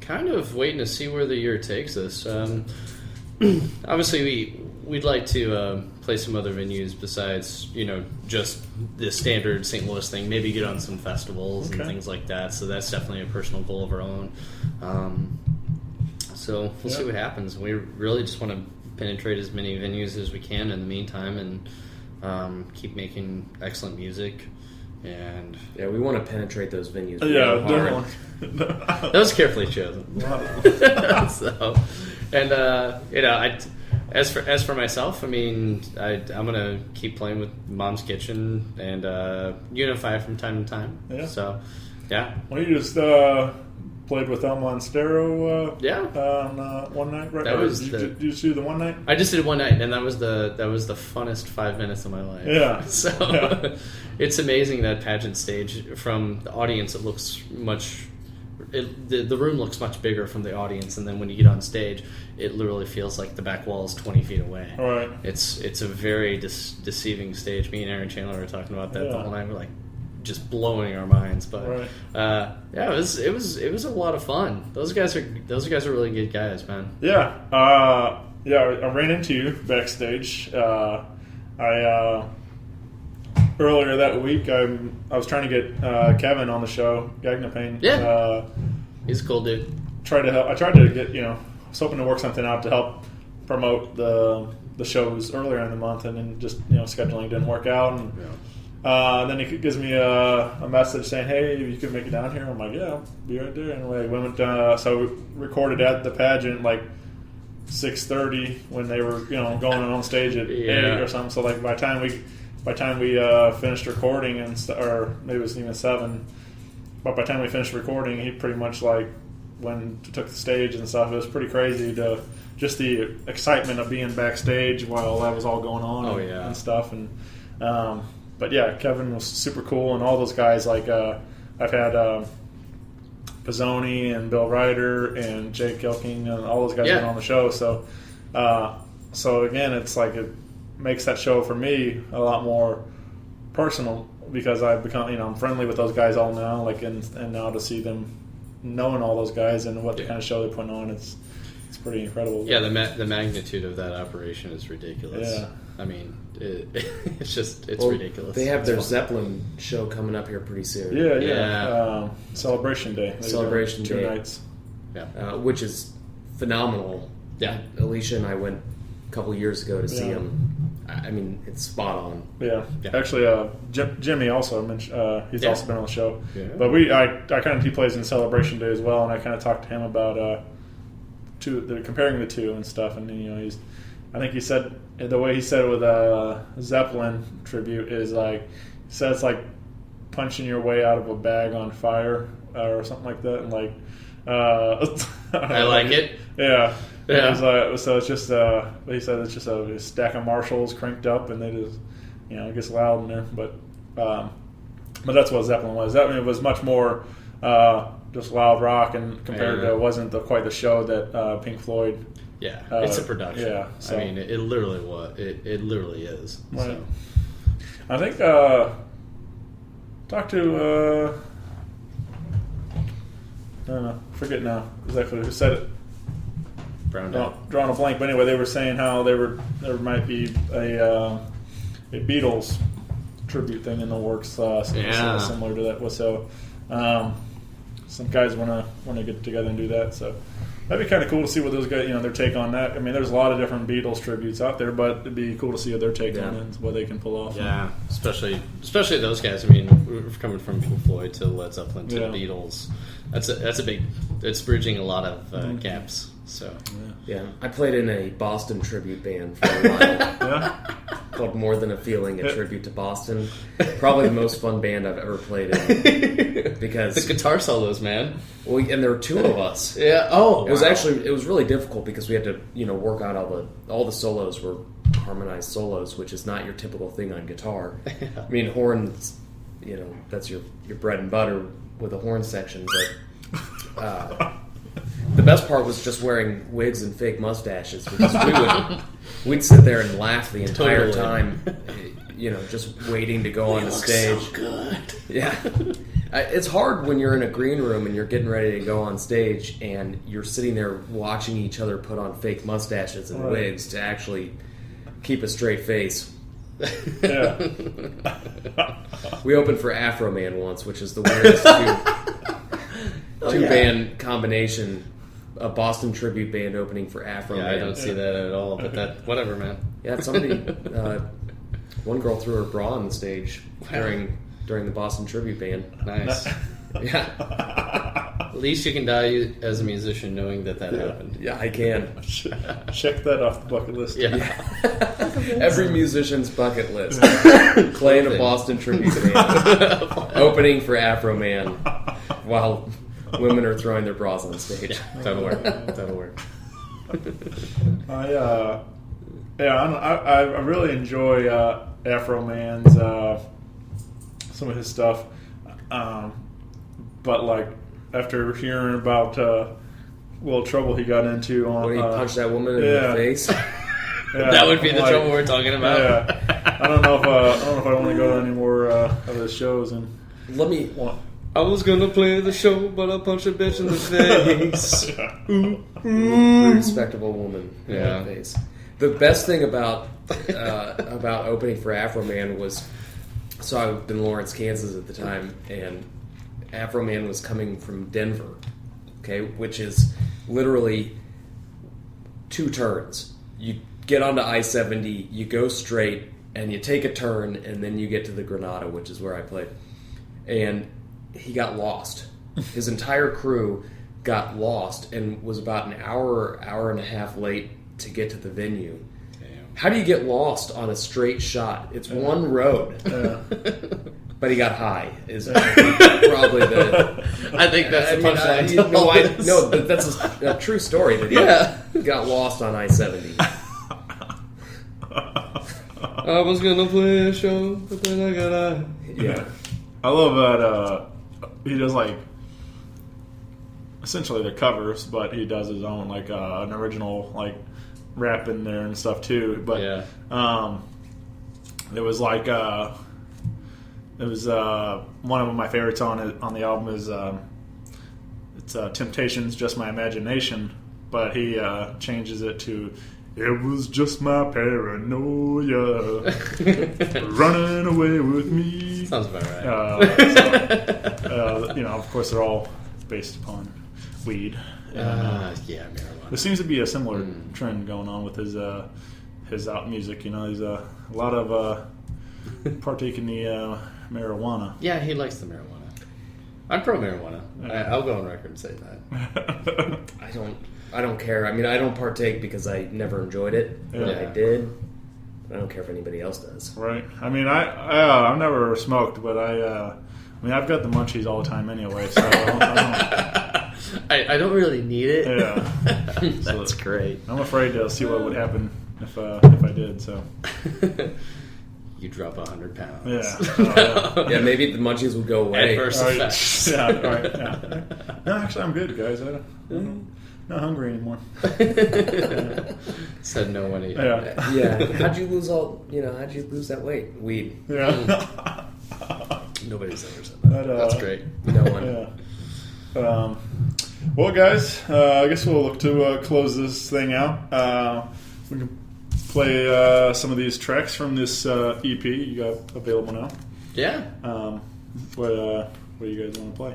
Kind of waiting to see where the year takes us. Obviously, we'd like to play some other venues besides, just the standard St. Louis thing. Maybe get on some festivals and things like that. So that's definitely a personal goal of our own. So we'll see what happens. We really just want to penetrate as many venues as we can in the meantime, and keep making excellent music. And Yeah, we want to penetrate those venues. Yeah, real hard. definitely. that was carefully chosen. So, and as for myself, I mean, I'm gonna keep playing with Mom's Kitchen and Unify from time to time. Yeah. So, yeah. Well, you just played with Elma and Stereo. Yeah. On one night, right? That was did you just do the one night? I just did it one night, and that was the funnest 5 minutes of my life. Yeah. So Yeah. it's amazing that pageant stage. From the audience, it looks much the room looks much bigger from the audience, and then when you get on stage, it literally feels like the back wall is 20 feet away. Right. It's a very deceiving stage. Me and Aaron Chandler were talking about that the whole night. We're like just blowing our minds, but it was a lot of fun. Those guys are really good guys, man. Yeah. I ran into you backstage. Earlier that week, I was trying to get Kevin on the show, Gagnapane. Yeah. He's a cool dude. I tried to get, I was hoping to work something out to help promote the shows earlier in the month, and then just, scheduling didn't work out. And then he gives me a message saying, "Hey, you can make it down here." I'm like, "Yeah, I'll be right there." Anyway, we went, so we recorded at the pageant like 6:30 when they were, going on stage at 8 or something. So like by the time we finished recording, or maybe it was even 7, but by the time we finished recording, he pretty much like took the stage and stuff. It was pretty crazy just the excitement of being backstage while that was all going on and stuff. And but yeah, Kevin was super cool, and all those guys, like I've had Pizzoni and Bill Ryder and Jake Kilking and all those guys been on the show. So again, it's like it makes that show for me a lot more personal, because I've become, I'm friendly with those guys all now, like, and now to see them knowing all those guys and what the kind of show they're putting on, it's pretty incredible. Yeah, the magnitude of that operation is ridiculous. Yeah. I mean, it's ridiculous. They have their Zeppelin show coming up here pretty soon. Yeah. Celebration Day. Celebration Day. 2 nights. Yeah. Which is phenomenal. Yeah. Alicia and I went a couple years ago to see him. I mean, it's spot on. Yeah. Actually, Jimmy also mentioned, he's also been on the show. Yeah. But he plays in Celebration Day as well, and I kind of talked to him about comparing the two and stuff, and I think he said, the way he said it with Zeppelin tribute is like, he said it's like punching your way out of a bag on fire or something like that, and like I like it. Yeah. So it's just he said it's just a stack of Marshalls cranked up, and they just it gets loud in there. But that's what Zeppelin was. Zeppelin was much more just loud rock, and compared to it wasn't quite the show that Pink Floyd. Yeah, it's a production. Yeah, so. I mean, it literally was. It literally is. Right. So. I think talk to I don't know, forget now exactly who said it. Drawing a blank, but anyway, they were saying how there might be a Beatles tribute thing in the works, similar to that. So some guys want to get together and do that. So that'd be kind of cool to see what those guys, their take on that. I mean, there's a lot of different Beatles tributes out there, but it'd be cool to see their take on it and what they can pull off. Yeah, especially those guys. I mean, coming from Pink Floyd to Led Zeppelin to the Beatles, that's a big. It's bridging a lot of gaps. So yeah, I played in a Boston tribute band for a while. Called More Than a Feeling, a tribute to Boston. Probably the most fun band I've ever played in. Because the guitar solos, man. Well, and there were 2 of us. Yeah. Oh, it was really difficult because we had to work out all the solos were harmonized solos, which is not your typical thing on guitar. I mean, horns, that's your bread and butter with a horn section, but. The best part was just wearing wigs and fake mustaches, because we'd sit there and laugh the entire time, just waiting to go on the stage. So good. Yeah, it's hard when you're in a green room and you're getting ready to go on stage, and you're sitting there watching each other put on fake mustaches and wigs to actually keep a straight face. Yeah. We opened for Afro Man once, which is the weirdest two-band combination. A Boston tribute band opening for Afro Man. I don't see that at all, but whatever, man. Yeah, somebody, one girl threw her bra on the stage during the Boston tribute band. Nice. Yeah. At least you can die as a musician knowing that happened. Yeah, I can. Check that off the bucket list. Yeah. Every musician's bucket list. Playing a Boston tribute band. Opening for Afro Man while women are throwing their bras on stage. Yeah, that'll work. I really enjoy Afro Man's some of his stuff, but like after hearing about little trouble he got into on When he punched that woman in yeah. the face. Yeah, That would be the trouble we're talking about. Yeah, I don't know if I want to go to any more of his shows. And Let me. I was gonna play the show, but I punched a bitch in the face. Respectable woman in the face. The best thing about opening for Afro Man was, so I was in Lawrence, Kansas at the time, and Afro Man was coming from Denver, okay, which is literally 2 turns. You get onto I-70, you go straight, and you take a turn, and then you get to the Granada, which is where I played. And he got lost. His entire crew got lost and was about an hour and a half late to get to the venue. Damn. How do you get lost on a straight shot? It's one road. But he got high. Is probably the. I think that's the punchline. No, but that's a true story. That he got lost on I-70. I was gonna play a show, but then I got out. Yeah, I love that. He does like essentially the covers, but he does his own like an original like rap in there and stuff too. But it was like it was one of my favorites on the album is it's Temptations, Just My Imagination, but he changes it to "It was just my paranoia running away with me." Sounds about right. Of course, they're all based upon weed. Marijuana. There seems to be a similar trend going on with his out music. There's a lot of partake in the marijuana. Yeah, he likes the marijuana. I'm pro marijuana. I'll go on record and say that. I don't care. I mean, I don't partake because I never enjoyed it. When I did, I don't care if anybody else does. Right. I mean, I've never smoked, but I've got the munchies all the time anyway, so I don't really need it. Yeah. That's great. I'm afraid to see what would happen if I did. So. You drop 100 pounds. Yeah. Yeah, maybe the munchies would go away. Adverse effects. Yeah, right. Yeah. No, actually, I'm good, guys. I'm not hungry anymore. Said no one. Yeah. How'd you lose that weight? Weed. Yeah. Nobody's ever said that. That's great. No one. Yeah. Well, guys, I guess we'll look to close this thing out. We can play some of these tracks from this EP you got available now. Yeah. What do you guys want to play?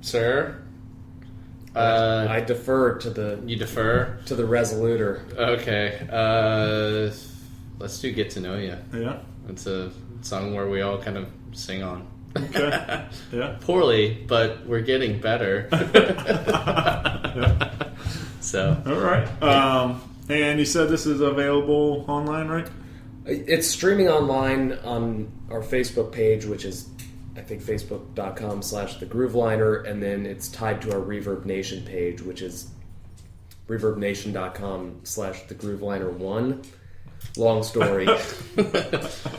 Sir? I defer to the... You defer? To the Resoluter. Okay. Let's do Get to Know You. Yeah. It's a song where we all kind of sing on. Okay. Yeah. Poorly, but we're getting better. Yeah. So. All right. And you said this is available online, right? It's streaming online on our Facebook page, which is, I think, facebook.com/The Grooveliner, and then it's tied to our Reverb Nation page, which is reverbnation.com/The Grooveliner 1. Long story.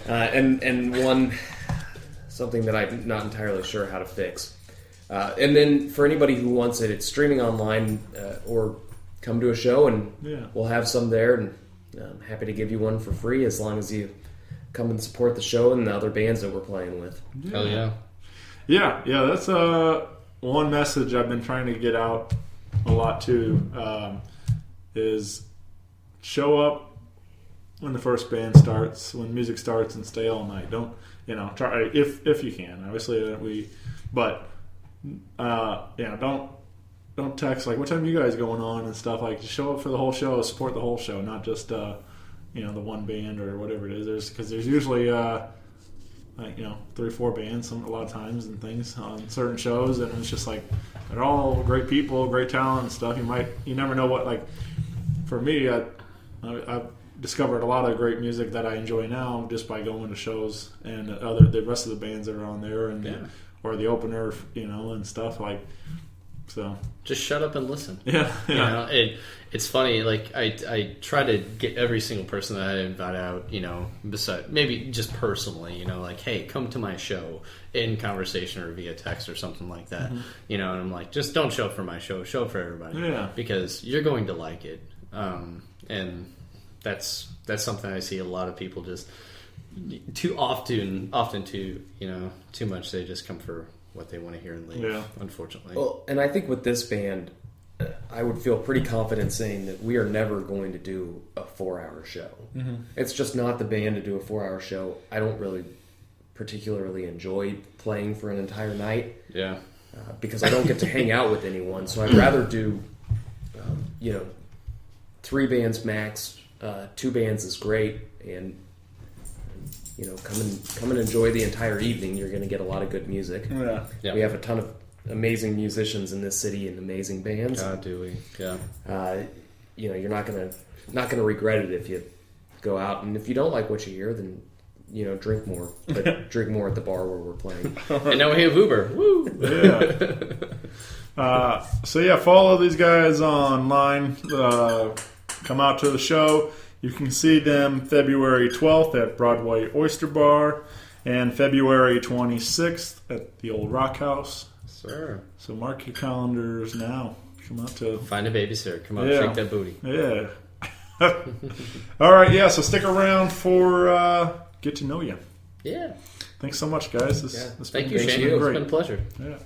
And something that I'm not entirely sure how to fix. And then for anybody who wants it, it's streaming online or come to a show and we'll have some there, and I'm happy to give you one for free as long as you come and support the show and the other bands that we're playing with. Hell yeah. Yeah, that's one message I've been trying to get out a lot too, is show up when the first band starts, when music starts, and stay all night. Don't, try if you can. Obviously, don't text like, what time are you guys going on and stuff. Like, just show up for the whole show, support the whole show, not just the one band or whatever it is. Because there's usually 3 or 4 bands a lot of times and things on certain shows, and it's just like they're all great people, great talent and stuff. You never know what, like, for me, I've discovered a lot of great music that I enjoy now just by going to shows, and the rest of the bands that are on there, and or the opener, and stuff. Like, So just shut up and listen. yeah. You know, it's funny. Like I try to get every single person that I invite out. You know, besides maybe just personally. You know, like, hey, come to my show in conversation or via text or something like that. You know, and I'm like, just don't show up for my show. Show up for everybody. Yeah. Because you're going to like it. And that's something I see a lot of people just too often too, you know, too much. They just come for what they want to hear and leave. Yeah. Unfortunately. Well, and I think with this band, I would feel pretty confident saying that we are never going to do a 4-hour show. It's just not the band to do a 4-hour show. I don't really particularly enjoy playing for an entire night. Yeah. Because I don't get to hang out with anyone. So I'd rather do, 3 bands max. 2 bands is great, and you know, come and enjoy the entire evening. You're going to get a lot of good music. Yeah. Yeah. We have a ton of amazing musicians in this city and amazing bands. God, do we? Yeah. You know, you're not gonna regret it if you go out, and if you don't like what you hear, then you know, drink more, but drink more at the bar where we're playing. And now we have Uber. Woo! Yeah. So yeah, follow these guys online. Come out to the show. You can see them February 12th at Broadway Oyster Bar and February 26th at the Old Rock House. Sir. So mark your calendars now. Come out to... Find a babysitter. Come on, Yeah. shake that booty. Yeah. All right, yeah, so stick around for Get to Know You. Yeah. Thanks so much, guys. Thank you, been Shane. It's great. been a pleasure. Yeah.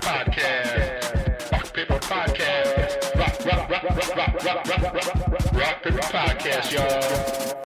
Podcast. Rock Paper Podcast. Rock Paper Podcast, y'all.